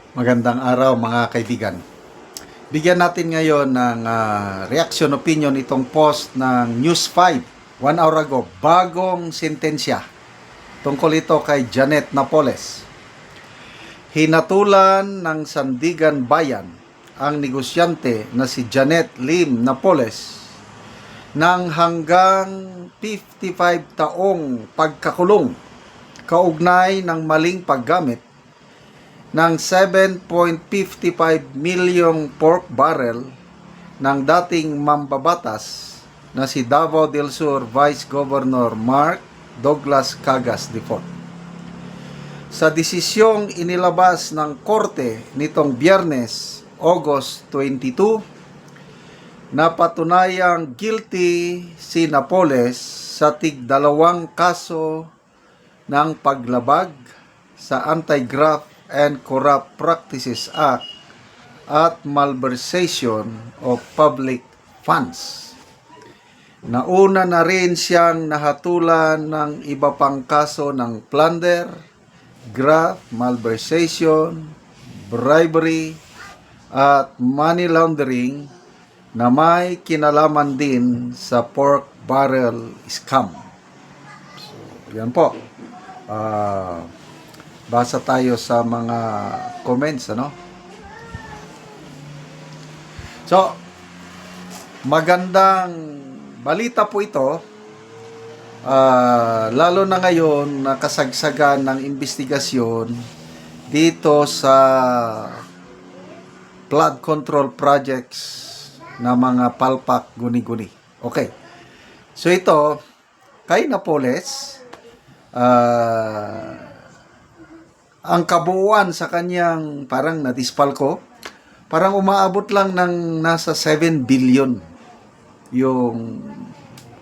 Magandang araw mga kaibigan. Bigyan natin ngayon ng reaction opinion itong post ng News 5, 1 hour ago, bagong sentensya. Tungkol ito kay Janet Napoles. Hinatulan ng Sandigan Bayan ang negosyante na si Janet Lim Napoles ng hanggang 55 taong pagkakulong kaugnay ng maling paggamit ng 7.55 milyong pork barrel ng dating mambabatas na si Davao del Sur Vice Governor Mark Douglas Cagas IV. Sa desisyong inilabas ng korte nitong Biyernes, August 22, napatunayang guilty si Napoles sa tig-2 kaso ng paglabag sa Anti-Graft and Corrupt Practices Act at malversation of public funds. Nauna na rin siyang nahatulan ng iba pang kaso ng plunder, graft, malversation, bribery, at money laundering na may kinalaman din sa pork barrel scam. So, yan po. Basa tayo sa mga comments, ano? So, magandang balita po ito, lalo na ngayon na kasagsagan ng investigasyon dito sa flood control projects na mga palpak guni-guni. Okay. So ito, kay Napoles, ang kabuuan sa kanyang parang nadispal ko, parang umaabot lang ng nasa 7 billion yung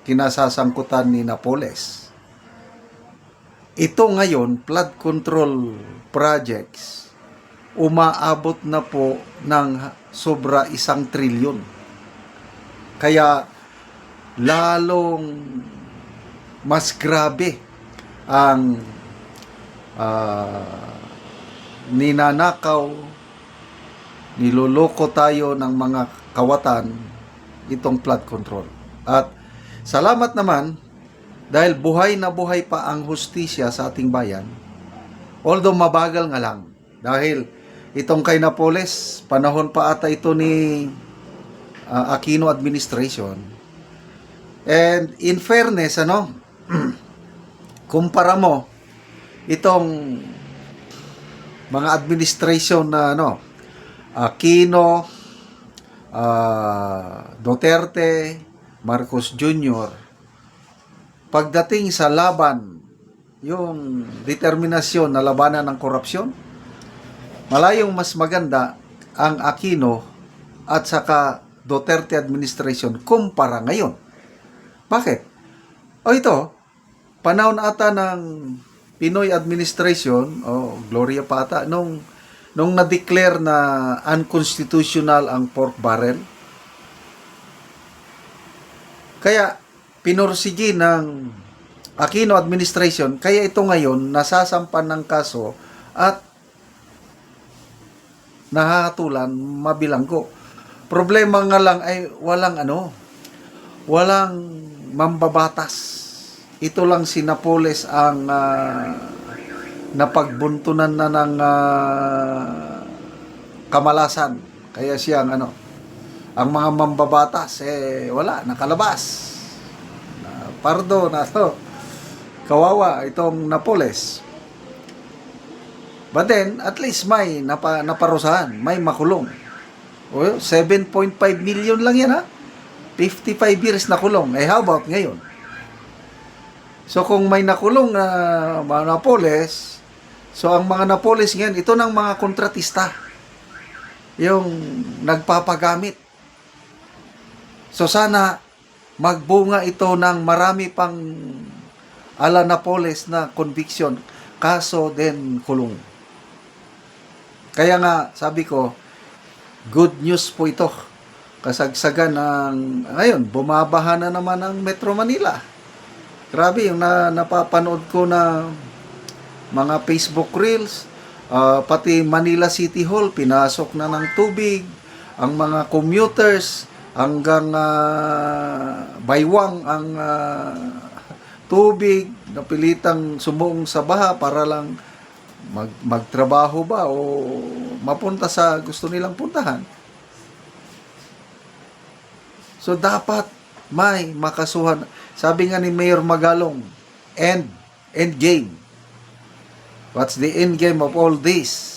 kinasasangkutan ni Napoles. Ito ngayon, flood control projects, umaabot na po ng sobra 1 trilyon. Kaya lalong mas grabe ang ninanakaw, niloloko tayo ng mga kawatan itong flood control. At salamat naman dahil buhay na buhay pa ang hustisya sa ating bayan, although mabagal nga lang. Dahil itong kay Napoles, panahon pa ata ito ni Aquino administration. And in fairness, kumpara mo itong mga administration na Aquino, Duterte, Marcos Jr., pagdating sa laban, yung determinasyon na labanan ng korupsyon, malayong mas maganda ang Aquino at saka Duterte administration kumpara ngayon. Bakit? Ito, panahon ata ng Pinoy administration, Gloria pa ata, nung na-declare na unconstitutional ang pork barrel. Kaya, pinursigi ng Aquino administration, kaya ito ngayon, nasasampan ng kaso at nahahatulan mabilanggo. Problema nga lang ay walang mambabatas. Ito lang si Napoles ang napagbuntunan na ng kamalasan. Kaya siya ang mga mambabatas wala, nakalabas. Pardo na to. Kawawa itong Napoles. But then, at least may naparusahan, may makulong. 7.5 million lang yan, 55 years na kulong. How about ngayon? So kung may nakulong na mga Napoles, so ang mga Napoles ngayon, ito ng mga kontratista, yung nagpapagamit. So sana magbunga ito ng marami pang ala Napoles na conviction, kaso din kulong. Kaya nga sabi ko, good news po ito. Kasagsagan ng ngayon, bumabaha na naman ang Metro Manila. Grabe yung napapanood ko na mga Facebook Reels, Pati Manila City Hall, pinasok na ng tubig. Ang mga commuters, hanggang baywang ang tubig, napilitang sumuong sa baha para lang magtrabaho ba o mapunta sa gusto nilang puntahan. So, dapat may makasuhan. Sabi nga ni Mayor Magalong, end game. What's the end game of all this?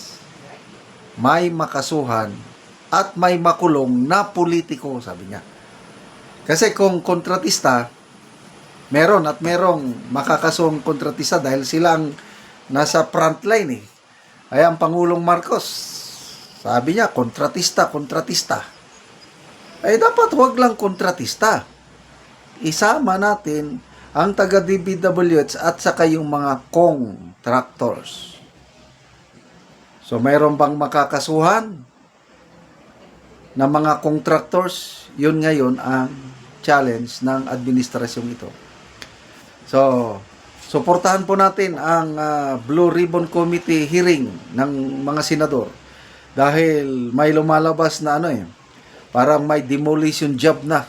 May makasuhan at may makulong na politiko, sabi niya. Kasi kung kontratista, meron at merong makakasuhang kontratista dahil silang nasa front line eh. Ay ang Pangulong Marcos, sabi niya, kontratista. Ay dapat wag lang kontratista. Isama natin ang taga-DPWH at saka yung mga contractors. So, mayroon bang makakasuhan na mga contractors? Yun ngayon ang challenge ng administrasyong ito. So, suportahan po natin ang Blue Ribbon Committee hearing ng mga senador dahil may lumalabas na parang may demolition job na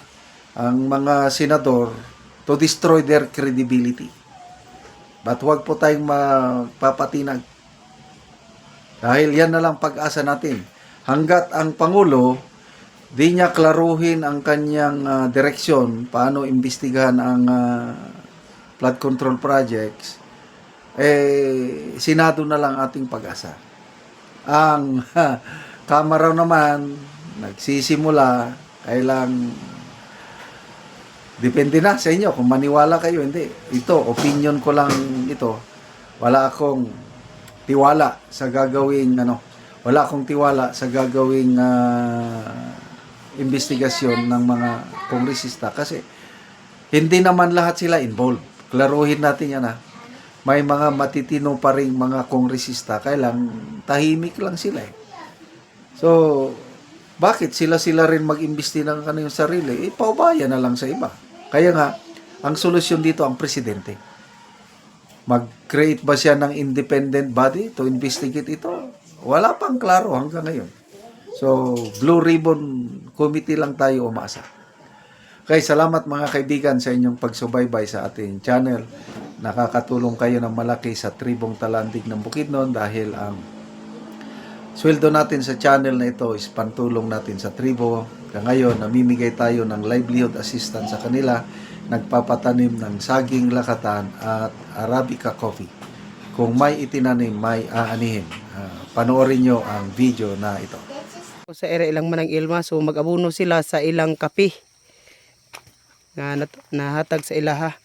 ang mga senador to destroy their credibility. But wag po tayong magpapatinag dahil yan na lang pag-asa natin. Hanggat ang Pangulo di niya klaruhin ang kanyang direksyon, paano imbestigahan ang flood control projects, Senado na lang ating pag-asa. Ang Kamara naman, nagsisimula, kailang depende na sa inyo kung maniwala kayo, hindi. Ito, opinion ko lang ito. Wala akong tiwala sa gagawing, wala akong tiwala sa gagawing investigasyon ng mga kongresista kasi hindi naman lahat sila involved. Klaruhin natin yan may mga matitino pa ring mga kongresista, kailang tahimik lang sila eh. So, bakit sila rin mag-imbesti ng kanilang sarili? Paubaya na lang sa iba. Kaya nga, ang solusyon dito ang presidente. Mag-create ba siya ng independent body to investigate ito? Wala pang klaro hanggang ngayon. So, Blue Ribbon Committee lang tayo umasa. Okay, salamat mga kaibigan sa inyong pagsubaybay sa ating channel. Nakakatulong kayo ng malaki sa tribong Talandig ng Bukidnon dahil ang sweldo natin sa channel na ito is pantulong natin sa tribo. Ngayon, namimigay tayo ng livelihood assistance sa kanila. Nagpapatanim ng saging lakatan at Arabica coffee. Kung may itinanim, may aanihin. Panoorin nyo ang video na ito. Sa ere ilang manang ilma, so mag-abuno sila sa ilang kapi nga nahatag sa ilaha.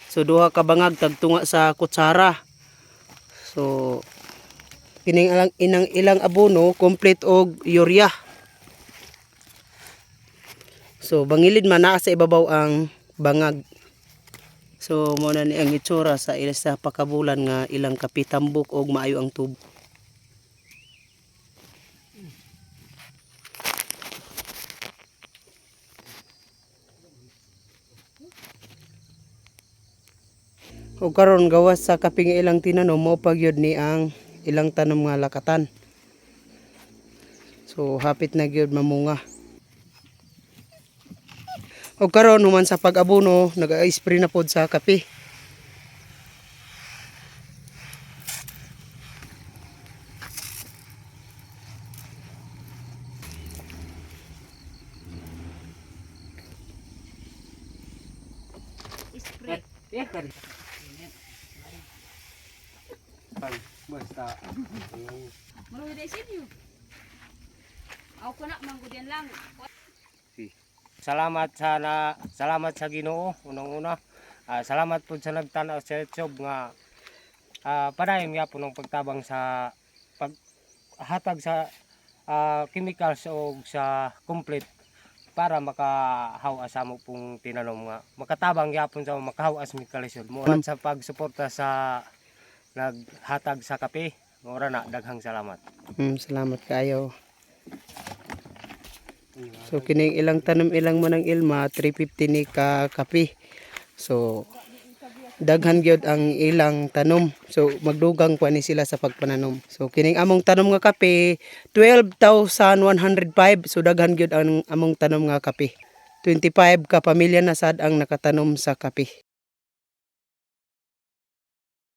So duha ka bangag tagtunga sa kutsara. So kining ilang abono complete og urea. So bangilid man naa sa ibabaw ang bangag. So mo na ni ang itsura sa sa pakabulan nga ilang kapi tambok og maayo ang tubo. O karon gawas sa kaping ilang tinanom mo pagyud ni ang ilang tanom nga lakatan. So hapit na gyud mamunga. O karon human sa pag-abono nag-spray na pod sa kape. Spray. Basta. Maroon din sinyo. Ako ko na manggudian lang. Salamat sa Ginoo unang-una. Salamat po sa nagtanaw sa YouTube nga padayon nga po ng pagtabang sa paghatag sa chemicals o sa complete para makahawas sa mo pong tinanom nga makatabang yapon sa makahawas mi kalisod mo sa pagsuporta sa naghatag sa kape. Mura na, daghang salamat. Salamat kayo. So kining ilang tanom ilang manang ilma 350 ni ka kape. So daghan gyud ang ilang tanom. So magdugang pa ni sila sa pagpananom. So kining among tanom nga kape 12,105. So daghan gyud ang among tanom nga kape. 25 ka pamilya na sad ang nakatanom sa kape.